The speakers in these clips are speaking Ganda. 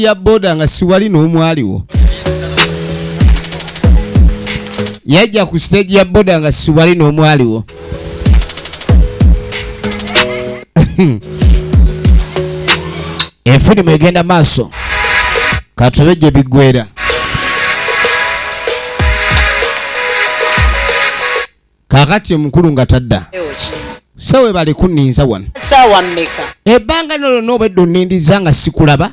ya boda nga siwali n'omwaliwo. Yajja ku stage ya boda nga siwali n'omwaliwo. Efirimu egenda maaso. Katobe gye biggwera. Kakati omukulu nga tadda. Sawe bali kunninza wano. Sawa mmeka. Ebbanga nolo n'obedde onnindiza nga sikulaba.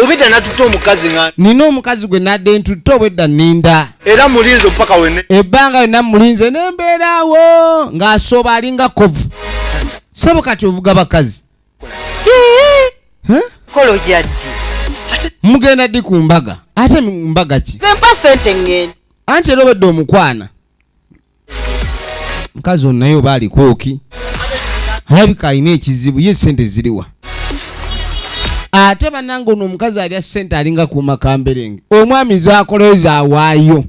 Obedda natutte omukazi nga. Nina omukazi gwe nadde ntutte obedda nninda. Era mulinze mpaka wene. Ebbanga yonna mulinze n'embeerawo ng'asooba alinga kovu. Sabo kati ovuga bakazi. Kolo jaddi. Mugenda ddi ku mbaga. Ate mbaga ki? Zempa sente ngenda. Anti era obedde omukwana. Mukazi ono naye oba aliko ki? Alabika alina ekizibu ye sente ziriwa. Ate bannange ono omukazi alya sente alinga kuuma kamberenge. Omwami z'akoleza awaayo.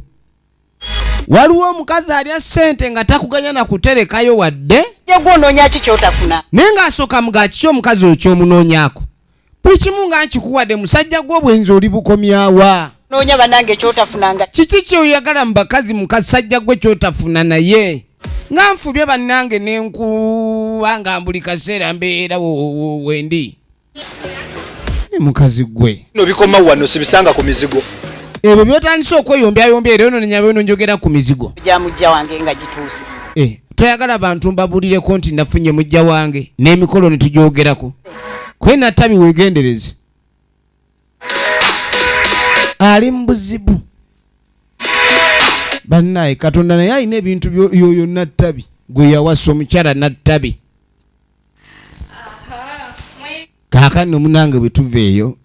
Waliwo omukazi alya sente nga takuganya na kuterekayo wadde. Gw'onoonya ki ky'otafuna? Naye ng'asooka muga kiki omukazi oyo ky'omunoonyaako? Buli kimu nga nkikuwadde musajja gw'obwenzi oli bukomyawa. Noonya bannange ky'otafunanga. Kiki kyoyagala mu bakazi musajja gwe ky'otafuna naye? Nga nfubye bannange n'enkuba nga buli kaseera mbeera wendi. Mukazi gwe. No bikoma wano sibisanga ku mizigo. Ebyo byotandise okweyombyayombya era ono nenyabe njogera ku mizigo. Ja mujja wange nga gituuse. Toyagala bantu mbabulireko nti nafunye mujja wange n'emikolo ne tugyogerako. Kwena tabi wegendereze. Ali mbuzibu. Bannaye Katonda naye alina ebintu byoyo nattabi. Gwe yawasa omukyala nattabi. Kaakano munange bwe tuveeyo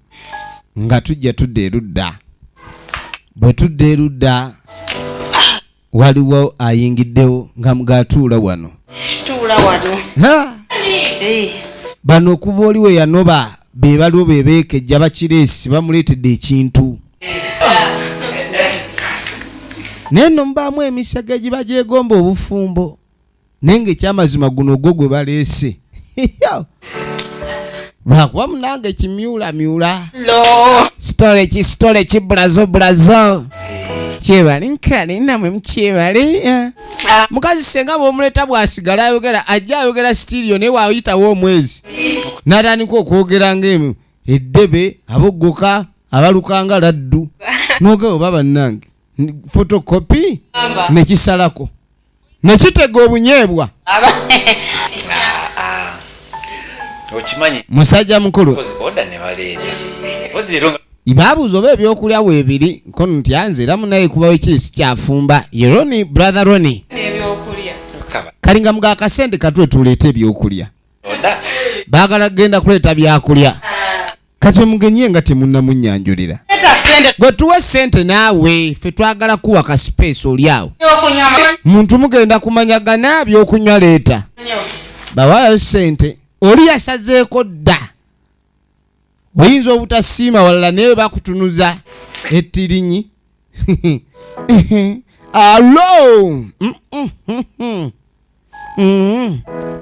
nga tujja tudda erudda. Bwe tudda erudda waliwo ayingiddewo nga mugatuula wano. Tuula wano. Bano okuva oliwe yanoba be baliwo bebeekejja bakireesi bamuleetedde ekintu. Naye nno mubaamu emisege egiba gyegomba obufumbo. Naye ng'ekyamazima guno ogwo gwe baleese. Lwakuba munange kimyulamyula. Sitole ki bulazo. Kyebali nkali namwe mukyebali. Mukazi senga bw'omuleeta bw'asigala ayogera ajja ayogera sitiiriyo naye waayitawo omwezi. N'atandika okwogera ng'emu eddebe aboggoka abalukanga laddu. N'ogaba oba bannange fotokopi nekisalako nekitega obunyeebwa. Okimanyi musajja mukulu oda ne baleeta ibaabuuza oba ebyokulya weebiri kono nti anze era munaye kubawo ekirisi kyafumba ye Roni brother Roni ebyokulya kalinga mga akasente katwe tuleeta ebyokulya baagala kugenda kuleeta byakulya kati mugenye nga temunnamunyanjulira gwe tuwe sente naawe ffe twagala kuwa ka space oli awo muntu mugenda kumanyagana byokunywa leeta bawaayo sente oli yasazeeko dda oyinza obutasiima walala naye bakutunuza ettirinyi. Alo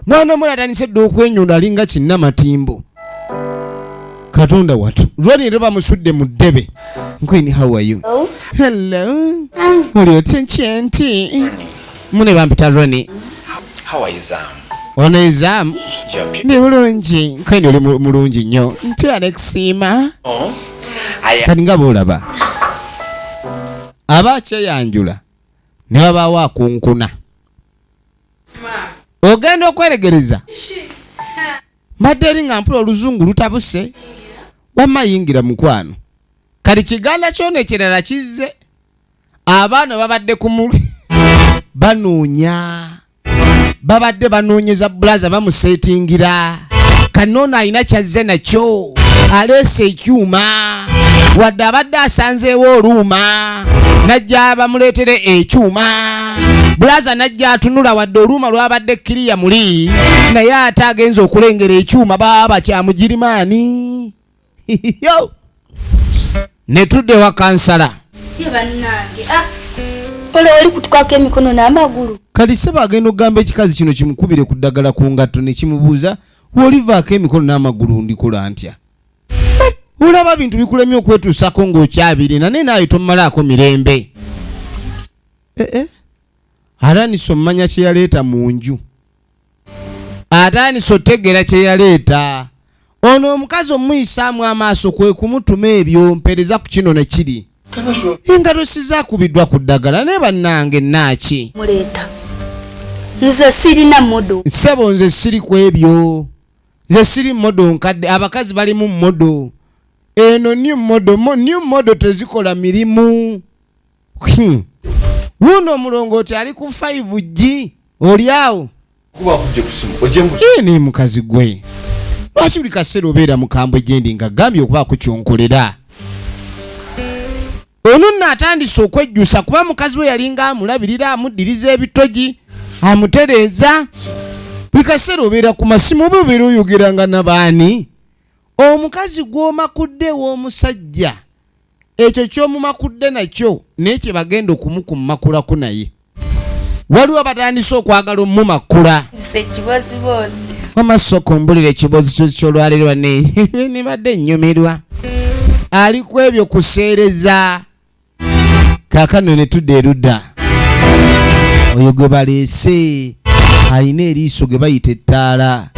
mwana omwana atandise dda okwenyonda alinga kinnamatimbo. Katonda watu Roni era bamusudde mu ddebe. Nkwini how are you? Hello. Oli otya nti mune bampita Roni. How are you Zam? Ono ezaamu ndi bulungi nkwini oli mulungi nnyo nti Alexima kati nga boolaba aba akyeyanjula ne babaawo akunkuna ogenda okweregereza madde eri nga mpula oluzungu lutabuse wamma yingira mukwano kati kiganda kyono ekirala kizze abaana babadde ku banoonya babadde banoonyeza bulaza bamusetingira kanono alina kyazze nakyo aleese ekyuma wadde abadde asanzeewo oluuma najja bamuleetere ekyuma bulaza najja atunula wadde oluuma lwabadde kiriya muli naye ate agenza okulengera ekyuma baba kyamugirimaani ne tudde wa Kansala oli kutukako emikono n'amagulu kati seba agenda okugamba ekikazi kino kimukubire ku ddagala ku ngatto ne kimubuuza wolivaako emikono n'amagulu ndikola ntya Olaba bintu bikulemye okwetuusako ng'okyabirina naye naawe tomalaako mirembe. Atandise omumanya kye yaleeta mu nju. Atandise otegeera kye yaleeta. Ono omukazi omuyisaamu amaaso kwe kumutuma ebyo mpeereza ku kino ne kiri. Engalo sizaakubiddwa ku ddagala ne bannange naaki. Muleeta. Nze sirina modo. Ssebo nze siri ku ebyo. Nze siri modo nkadde abakazi bali mu modo. Eno new modo tezikola mirimu. Wuno omulongooti ali ku 5G. Oli awo. Kuba kujje kusimu. Ojembu. Ni mukazi gwe. Lwaki buli kaseera obeera mukambwe gyendi nga gambye okuba kukyonkolera. Ono nno atandise okwejjusa kuba mukazi we yalinga amulabirira amuddiriza ebitogi amutereeza. Buli kaseera obeera ku masimu oba obeera oyogeranga n'abaani. Omukazi gw'omakudde w'omusajja ekyo ky'omumakudde nakyo naye kye bagenda okumukumakulaku naye. Waliwo abatandise okwagala omumakula. Sekibozibozi. Wamasoko mbulira ekibozi ky'olwaliro ne badde nnyumirwa. Ali ku ebyo kuseereza. Kaakano ne tudda erudda. Oyo gwe baleese alina eriiso ge bayita ettaala.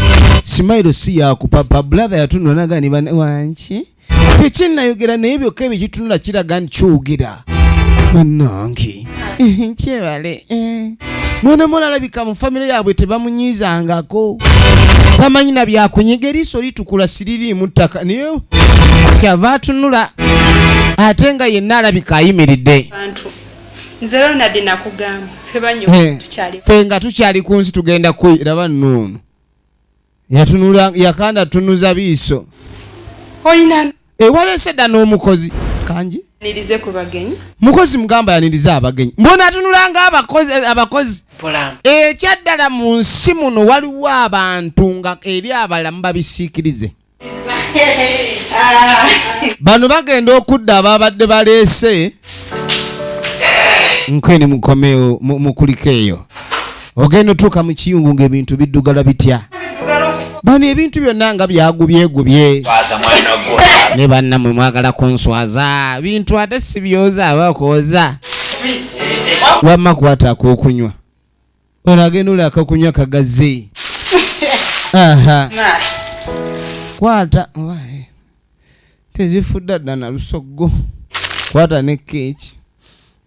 Simairo si yakupapa brother yatunula nagani wanki tekinnayogera naye byokka ebyo kitunula kiraga nti kyogera bannange kyebale mwana mwana alabika mu famire yaabwe tebamunyizangako tamanyi na byakunyiga eriiso litukula siririimu ttaka naye kyava atunula ate nga yenna alabika ayimiridde. Nze Ronald nakugamba fe nga tukyali ku nsi tugenda kwiraba nnuunu. Yatunula yakanda tunuza biso. Oyina. Waleese dda n'omukozi. Kanji. Nirize ku bagenyi. Mukozi mugamba yaniriza abagenyi. Mbona atunulanga abakozi. Pola. Kyaddala mu nsi muno waliwo abantu nga eri abalamu babisiikirize. Bano bagenda okudda ababadde baleese. Nkweni mukomeo mukuliko eyo. Ogenda otuuka mu kiyungu ng'ebintu biddugala bitya. Bano ebintu byonna nga byagubyegubye. Ne bannammwe mwagala kunswaza bintu ate si byoza abakooza. Wamma kwata ak'okunywa. Ono agenda oli akakunywa kagaze. Aha. Kwata tezifudda dda na lusoggo. Kwata ne keeki.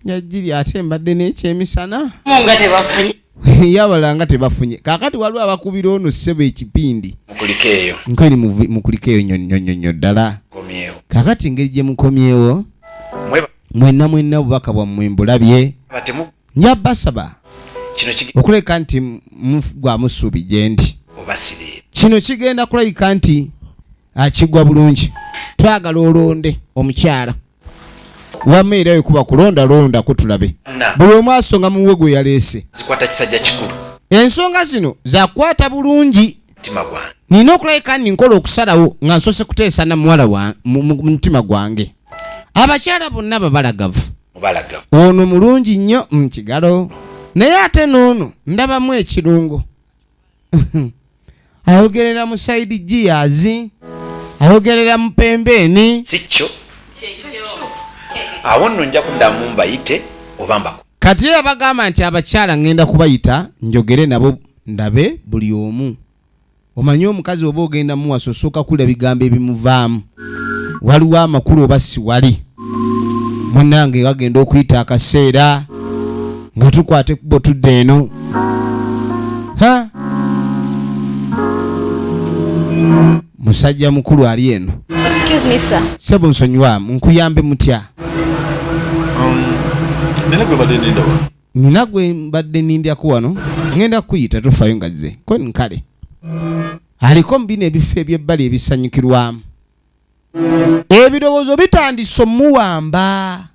Jajjiri ate mbadde n'ekyemisana. Munga tebafunye. Yabalanga tebafunye. Kakati waliwo abakubira ono ssebo ekipindi. Mukulikeeyo. Nkweni mukulikeeyo nnyonnyonnyo ddala. Komyewo. Kakati engeri gye mukomyewo. Mwenna obubaka bwammwe mbulabye. Nja basaba. Okuleka nti gwa musuubi gye ndi. Kino kigenda kulabika nti akigwa bulungi. Twagala olonde omukyala. Wamma era ekuba kulonda kutulabe. Buli omu asonga muwe gwe yaleese. Zikwata kisajja kikulu. Ensonga zino zakwata bulungi. Nina okulabika nkola okusalawo nga nsose kuteesa na muwala mu mutima gwange. Abakyala bonna babalagavu. Ono mulungi nnyo mu kigalo. Naye ate n'ono ndabamu ekirungo. Ayogerera mu saidi giyazi. Ayogerera mu pembeeni. Sikyo. Awo nno nja kuddamu mbayite obambako. Kati abagamba nti abakyala ngenda kubayita njogere nabo ndabe buli omu. Omanyi omukazi oba ogenda muwasa osooka kulya bigambo ebimuvaamu. Waliwo amakulu oba si wali. Munnange wagenda okuyita akaseera nga tukwate kubo tudde eno. Musajja mukulu ali eno. Excuse me sir. Sebo nsonyiwa nkuyambe mutya. Nina gwe mbadde nindyaku wano. Ngenda kuyita tufayo nga zze. Ko nkale. Aliko mbina ebifo eby'ebbali ebisanyukirwamu. Ebirowoozo bitandise omuwamba.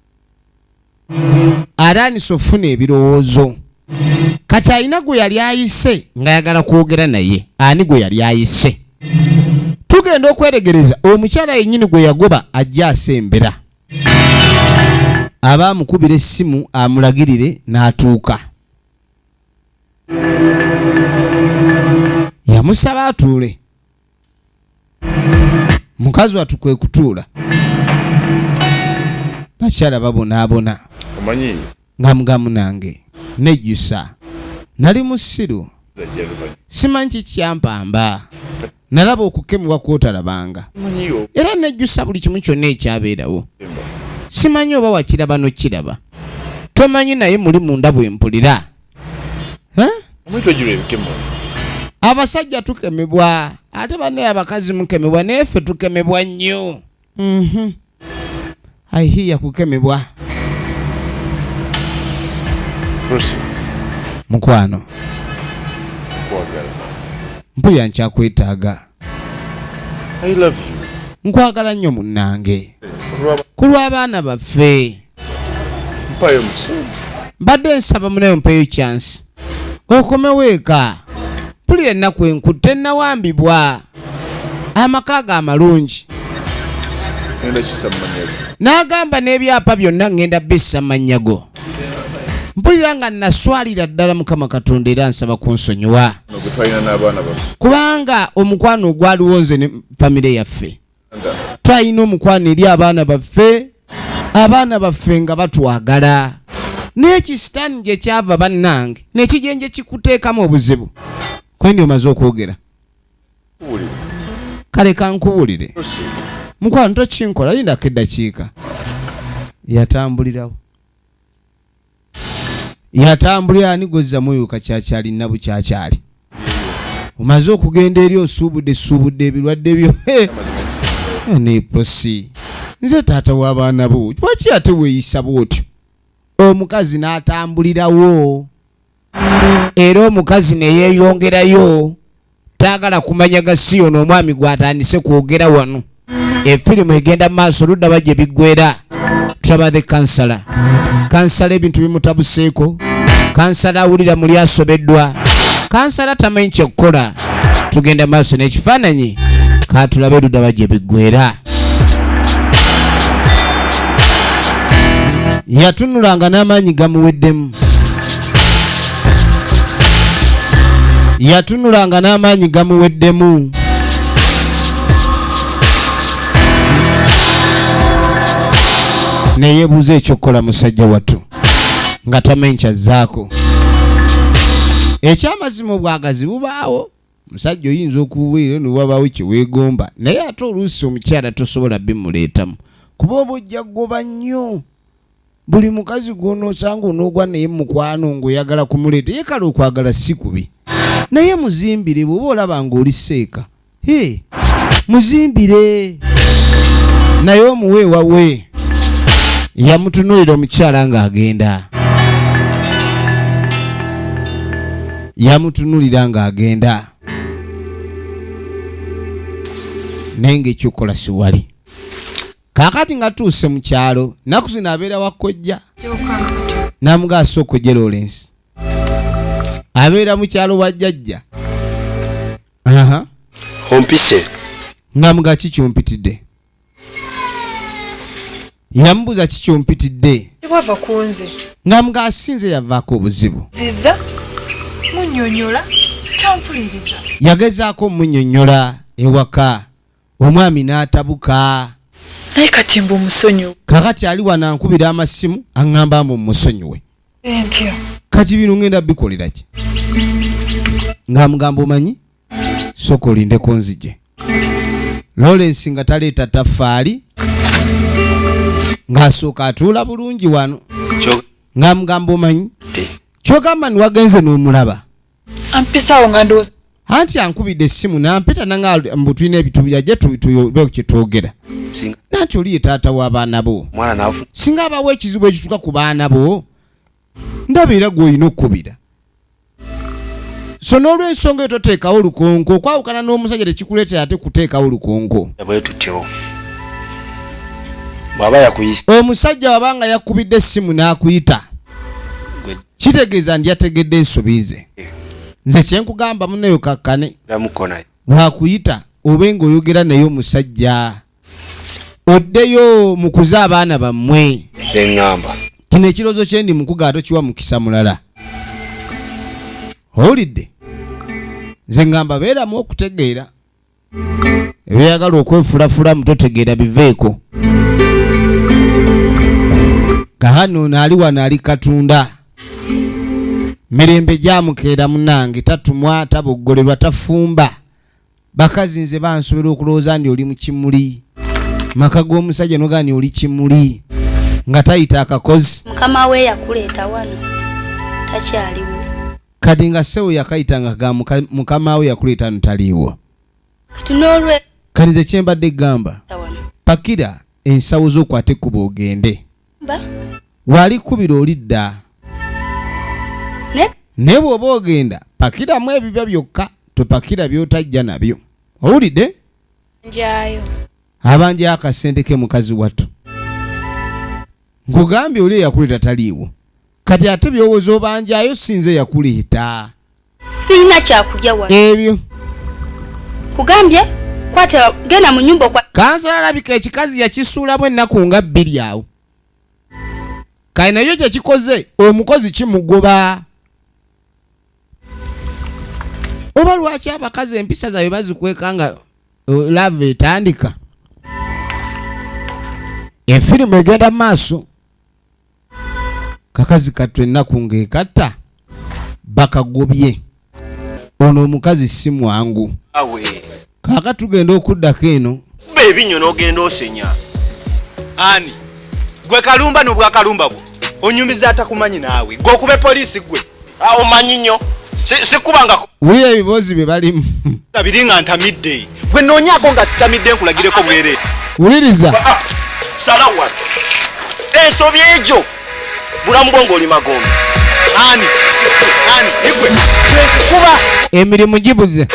Atandise ofuna ebirowoozo. Kati alina gwe yali ayise nga yagala kwogera naye. Ani gwe yali ayise. Tugenda okweregereza omukyala yennyini gwe yagoba ajja asembera. Abamukubira essimu amulagirire n'atuuka. Yamusaba atuule. mukazi watu kwe kutuula bakyala babonaabona omanyi ngamugamu nange nejjusa nali musiru simanyi kikyampamba nalaba okukemebwa kwotalabanga omanyiyo era nejjusa buli kimu kyonna ekyabeerawo simanyi oba wakiraba nokiraba tomanyi naye muli munda bwempulira omuntu ejjula ebikemo abasajja tukemebwa ate banne abakazi mukemebwa naye ffe tukemebwa nnyo aihiya kukemebwa Prosi mukwano kwagala mpuya nkyakwetaaga I love you nkwagala nnyo munnange kulwaba ku lw'abaana baffe mpayo musomo mbadde nsaba munayo mpeyo chance okomewo eka mpulira ennaku enkutte nnawambibwa amaka ge amalungi ngenda kisa mmanyago n'agamba n'ebyapa byonna ngenda bissa mannyago mpulira nga naswalira ddala mukama katonda era nsaba kunsonyiwa nogwe twalina n'abaana baffe kubanga omukwano ogwaliwo nze ne famire yaffe twalina omukwano eri abaana baffe nga batwagala n'ekisitaani gye kyava bannange n'ekigenje kikuteekamu obuzibu kwendi omaze okwogera kale kankubulire mukwano tokinkola lindako eddakiika yatambulira ani gozza muyuka kyakyali nabukyakyali omaze okugenda eri osuubudde ebirwadde byo ne prosi nze taata w'abaana bo lwaki ate weeyisa bwotyo omukazi n'atambulirawo era omukazi ne yeeyongerayo taagala kumanya gasiyo n'omwami gw'atandise kwogera wano efirimu egenda maaso ludda gye biggwera tulaba the kansala ebintu bimutabuseeko kansala awulira muli asobeddwa kansala tamanyi kyekukola tugenda maaso n'ekifaananyi katulabe ludda gye biggwera yatunulanga n'amaanyi gamuweddemu neyeebuuza ekyokukola musajja wattu nga tamanyi kyazzaako ekyamazima obwagazi bubaawo musajja oyinza okububeera newabaawo kyeweegomba naye ate oluusi omukyala tosobola bimuleetamu kuba oba ojja ggoba nnyo buli mukazi gw'onoosanga onoogwa naye mukwano ng'oyagala kumuleeta ye kale okwagala si kubi naye muzimbire bw'oba olaba ng'oli seeka muzimbire naye omuweewawe yamutunulira omukyala ng'agenda naye ng'ekyokukola siwali kaakati nga tuuse mu kyalo naku zino abeera wakkojja namugaasa okojja Lawrence abeera mu kyalo wa jjajja ompise namuga kikyompitidde yamubuuza kikyompitidde bwava kunze namuga asinze yavaako obuzibu ziza munnyonnyola tampuliriza yagezaako omunnyonnyola ewaka omwami n'atabuka naye kati mbu omusonyiwe kakati ali wano ankubira amasimu aŋŋamba mbu omusonyiwe entyo kati bino ngenda bikolera ki ng'amugamba omanyi sooka olindeko nzije Lawrence nga taleeta taffaali ng'asooka atuula bulungi wano ng'amugamba omanyi kyogamba niwagenze n'omulaba ampisawo nga ndowooza anti ankubidde essimu nampeta nanga mbu tulina ebitubya gye tuyobe kyetwogera nanti oli ye taata w'abaana bo singa abawo ekizibu ekituuka ku baana bo ndaba era gw'olina okkubira so n'olw'ensonga eyo toteekawo lukonko okwawukana n'omusajja tekikuleetera ate kuteekawo lukonko omusajja wabanga yakubidde essimu n'akuyita kitegeeza ndi yategedde ensobi ze nze kyenkugamba muneyo kakkane bwakuyita obe ng'oyogera naye omusajja oddeyo mukuze abaana bammwe kino ekiroozo kyendi mukuga tokiwa mukisa mulala owulidde nze ngamba beeramu okutegeera ebyagala okwefulafula mutotegeera biveeko. Kahano naali wano ali Katunda. Mirembe gyamukeera munange, tatumwa taboggolerwa tafumba. Bakazi nze bansobera okulowooza ndi oli mu kimuli. Maka g'omusajja nogani oli kimuli nga tayita akakozi. Mukama we yakuleeta wano takyaliwo. Kati nga sewo yakayita nga ga mukama we yakuleeta ntaliiwo. Kati n'olwe kati nze kye mbadde gamba pakira ensawo z'okwate ekkubo ogende. Wali kubira olidda. Ne bw'oba ogenda pakiramu ebibyo byokka, topakira by'otajja nabyo. Owulidde? Njayo. Abanja akasente ke mukazi wattu. Nkugambye oli yakuleeta taliiwo. Kati ate byowooza obanjayo sinze yakuleeta. Sina kyakulya wano. Ebyo. Kugambye kwata genda mu nyumba kwa Kansala alabika ekikazi yakisuulamu ennaku nga 2 awo. Kale nayo kye kikoze omukozi kimugoba. Oba lwaki abakazi empisa zaabwe bazikweka nga lave etandika? Enfirimu egenda maaso. Kakazi kattu ennaku ng'ekatta bakagobye. Ono omukazi si mwangu. Awe. Kaaka tugenda okuddako eno. Ebinyo n'ogenda osenya. Ani? Gwe kalumba n'obwa kalumba bwo. Onyumiza atakumanyi naawe. Gwe okube poliisi gwe. Omanyi nnyo. Sikubanga. Wulira ebibozi bye balimu. Tabiri nga ntamidde. Gwe noonyaako nga sitamidde nkulagireko bwere. Wuliriza. Salawa. Ensobi egyo. Bulamu bwo ng'oli magombe. Ani. Kuba. Emirimu gibuze.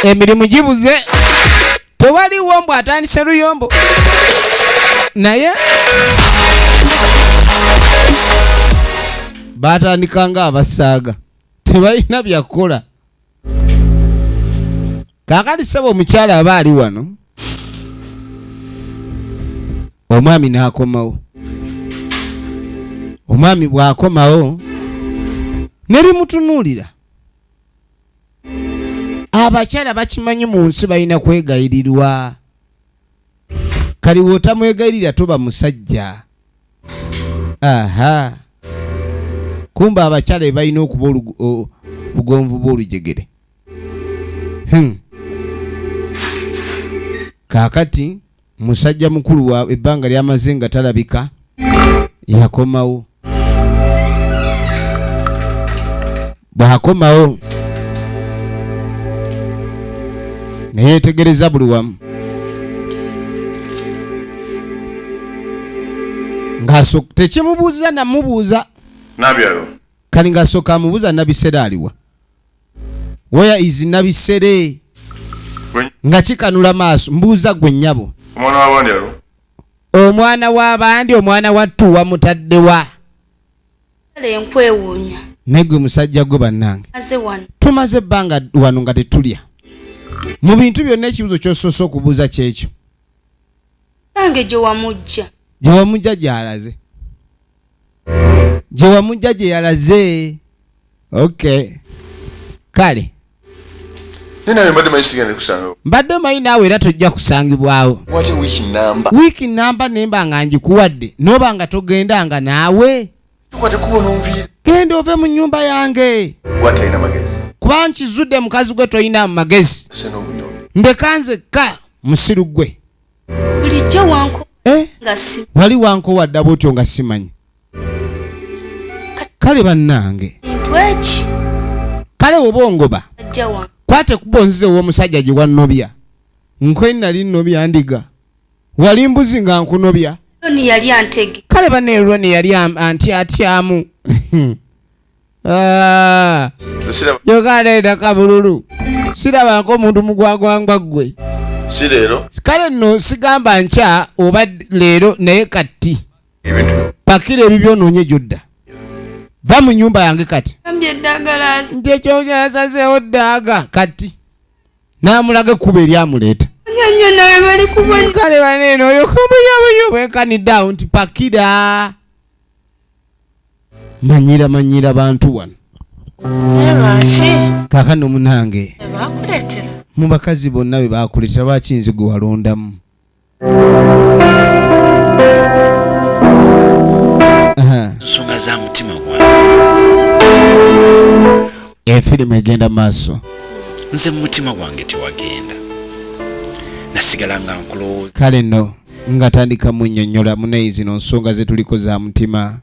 Emirimu gibuze. Tewaliwo mbw atandise luyombo. Naye batandika nga abasaaga. Tebalina byakola. Kaakati ssebo omukyala aba ali wano. Omwami n'akomawo. Omwami bw'akomawo ne limutunuulira. Abakyala bakimanyi mu nsi balina kwegayirirwa. Kali w'otamwegayirira toba musajja. Aha. Kumba abakyala be balina okuba obugonvu bw'olujegere. Kaakati musajja mukulu wa ebbanga ly'amaze nga talabika yakomawo. Bw'akomawo ne yeetegereza buli wamu. Tekimubuuza namubuuza. Nabyalo. Kali ng'asooka amubuuza Nabisere aliwa. Where is Nabisere? Nga kikanula maaso mbuuza gwe nnyabo. Omwana w'abandi alo. Omwana w'abandi, omwana wattu wamutaddewa. Enkwewuunya. Negwe musajja gwe bannange. Tumaze ebbanga wano nga tetulya. Mu bintu byonna ekibuzo ky'osoose okubuuza kyekyo. Sange gye wamujja. Gye wamujja gy'alaze. Gye wamujja gye yalaze. Okay. Kale. Nina mbadde mayisigane kusanga. Mbadde mayi naawe era tojja kusangibwawo. What a week number. Week number nemba nga ngikuwadde. Noba nga togendanga naawe. Tukwate kubona onvire. Genda ove mu nnyumba yange. Gwata ina magezi. Kuba nkizudde mukazi gwe toyina magezi. Seno bunyo. Ndekanze ka musiru gwe. Bulijjo wanko. Ngasi. Wali wanko wadda bwotyo nga simanyi. Kale bannange. Ntweki. Kale obongoba. Ajja wanko. Kwate kubonzize w'omusajja gye wannobya. Nkwe nali nnobya ndiga. Wali mbuzi nga nkunobya. Ni yali antege. Kale baneerwa ne yali atyamu. Yogaleeta kabululu. Sirabako omuntu mugwagwangwa ggwe. Si leero. Kale nno sigamba nkya oba leero naye kati. Pakira ebibyo onoonye gyodda. Va mu nnyumba yange kati. Ambye eddagala. Nti ekyo kyasazeewo ddaaga kati. N'amulaga ekkubo eryamuleeta. Nyonyo nawe bali kubona. Kale baneeno olyokamuyabyo bwekaniddawo nti pakira. Manyira bantu wano. Lwaki? Kaakano munange. Baakuleetera. mu bakazi bonna be bakuleta lwaki nze gwe walondamu? nsonga za mutima gwange. Efirimu egenda maaso. Nze mu mutima gwange tewagenda, nasigala nga nkulowooza. Kale nno nga tandika munnyonnyola munayi zino nsonga ze tuliko za mutima.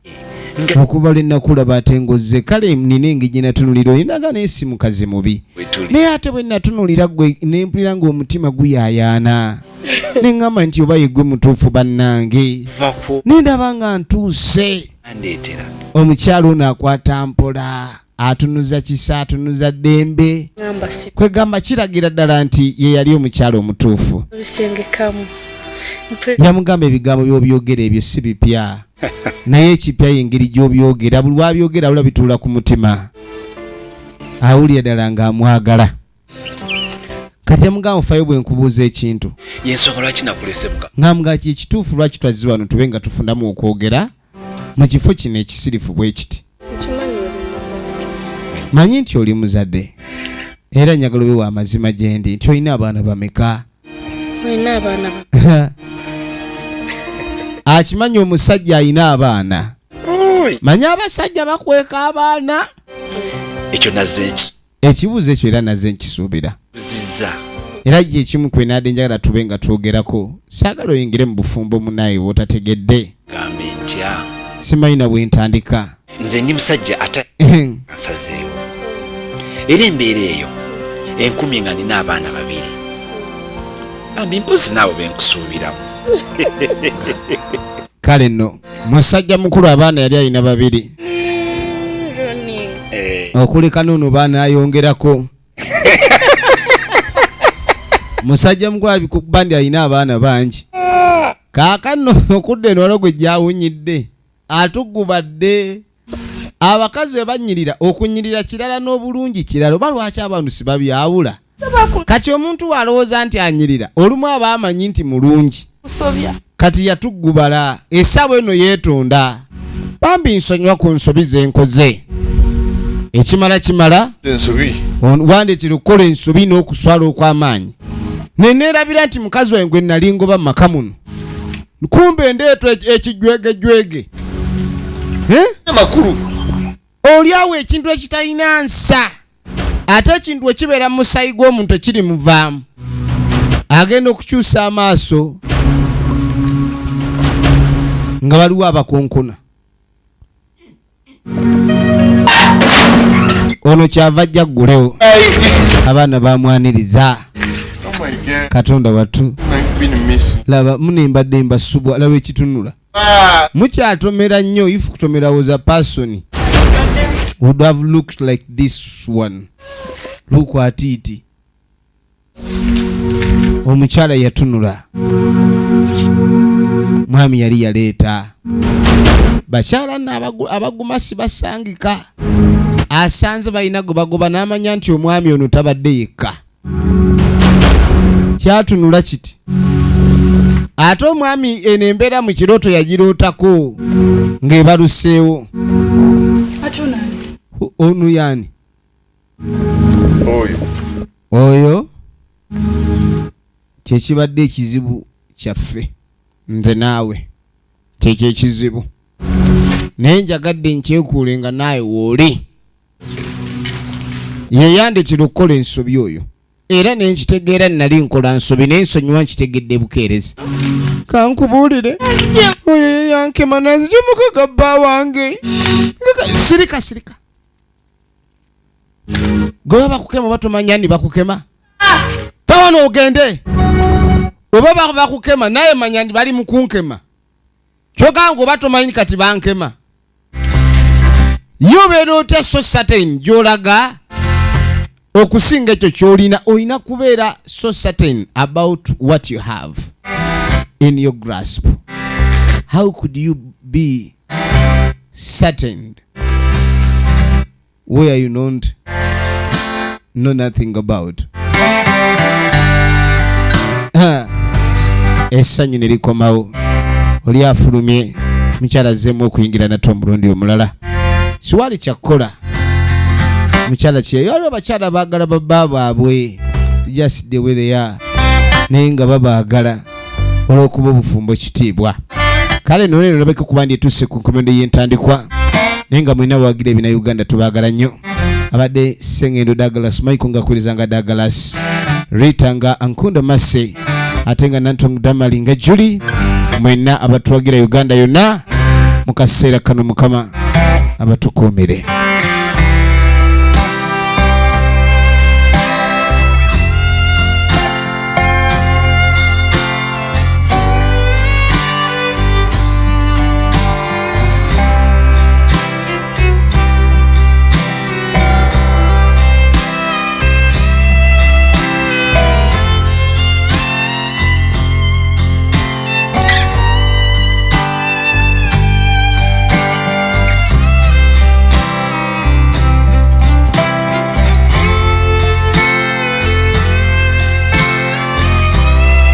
Okuva lwe nakulaba ate ng'ozze, kale nina engigi natunulira olinaga n'esi mukazi mubi. Naye ate bwe natunulira ggwe ne mpulira ng'omutima guyaayaana. Ne ŋŋamba nti oba ye ggwe mutuufu bannange. Ne ndaba nga ntuuse. Andeetera. Omukyala ono akwata mpola, atunuza kisa, atunuza ddembe. Kwegamba kiragira ddala nti ye yali omukyala omutuufu. Yamugamba ebigambo by'obyogera ebyo si bipya. Naye ekipya y'engeri gy'obyogera, buli lwabyogera wula bituula ku mutima. Awulira ddala ng'amwagala. Kati yamugamba mufayo bwe nkubuuza ekintu. Y'ensonga lwaki nakulese muka. Ng'amugamba ekituufu lwaki twazze wano tube nga tufundamu okwogera mu kifo kino ekisirifu bwe kiti. Manyi nti oli muzadde. Era njagala obe wa mazima gye ndi nti olina abaana bameka? Olina abaana akimanyi omusajja alina abaana. Manyi abasajja bakweka abaana. Ekyo nazze ekibuuzo ekyo era nazze nkisuubira. Era gye ekimu kwe naadde njagala tube nga twogerako. Saagala oyingire mu bufumbo munaye bw'otategedde. Gambe ntya. Simanyi na bwe ntandika. Nze ndi musajja ate nsazeewo. Era embeera eyo enkumi nga nina abaana babiri. Bambi mpozi naabo benkusuubiramu. Kale nno musajja mukulu abaana yali alina babiri. Okuleka n'ono baana ayongerako. Musajja mukulu abikubandi alina abaana bangi. Kaakano okudde eno gwe gyawunyidde atugubadde. Abakazi we bannyirira okunyirira kirala n'obulungi kirala. Oba lwaki abantu si babyawula? Kati omuntu walowooza nti anyirira olumu aba amanyi nti mulungi. Kati yatugubala essaawa eno yeetonda. Bambi nsonyiwa ku nsobi ze nkoze. Ekimala kimala wandeetera okukola ensobi n'okuswala okw'amaanyi. Ne neerabira nti mukazi wange gwe nali ngoba mu maka muno kumbe ndeetwa ekijwegejwege. Amakulu. Oliawo ekintu ekitalina nsa. Ate ekintu ekibeera mu musayi gw'omuntu ekiri muvaamu. Agenda okukyusa amaaso nga waliwo abakonkona. Ono kyava ajja ggulewo. Abaana bamwaniriza. Katonda watu. Laba munembadde mbasubwa laba ekitunula. Mukyatomera nnyo if kutomera was a person would have looked like this one. Look at it. Omukyala yatunula. Mwami yali yaleeta. Bakyala abagumasi basangika. Asanze balina gwe bagoba n'amanya nti omwami ono tabadde yekka. Kyatunula kiti. Ate omwami eno embeera mu kirooto yagirootako ng'ebaluseewo. Ono yani? Oyo kyekibadde ekizibu kyaffe nze naawe kyekyo ekizibu. Naye njagadde nkyekuule nga naawe wooli. Yeyandetera okukola ensobi oyo. Era nenkitegeera nali nkola nsobi naye nsonyiwa nkitegedde bukeerezi. Kankubuulire oyo yeyankema nazija mukaga bba wange. Sirika. Gwe bakukema batomanya ni bakukema. Tawano ogende. Oba bakukema naye manya ndi bali mukunkema. Kyogango batomanyi kati bankema. Yobeera otya so certain gy'olaga okusinga ekyo ky'olina olina kubeera so certain about what you have in your grasp. How could you be certain where you don't know nothing about? Essanyu ne likomawo. Oli afulumye mukyala azzeemu okuyingira nate omulundi omulala. Siwali kyakkola. Mukyala kye yaliwo bakyala baagala babba baabwe just the way they are naye nga babaagala olw'okuba obufumbo ekitiibwa. Kale nno leero olabeka okuba ndi etuuse ku nkomerero y'entandikwa naye nga mulina bawagira ebina Uganda tubaagala nnyo. Abadde Sengendo Douglas, Michael ngakwiriza nga Douglas, Rita nga Ankunda Masse, ate nga Nantongo Damali nga Julie, mwenna abatuwagira Uganda yonna mu kaseera kano Mukama abatukuumire.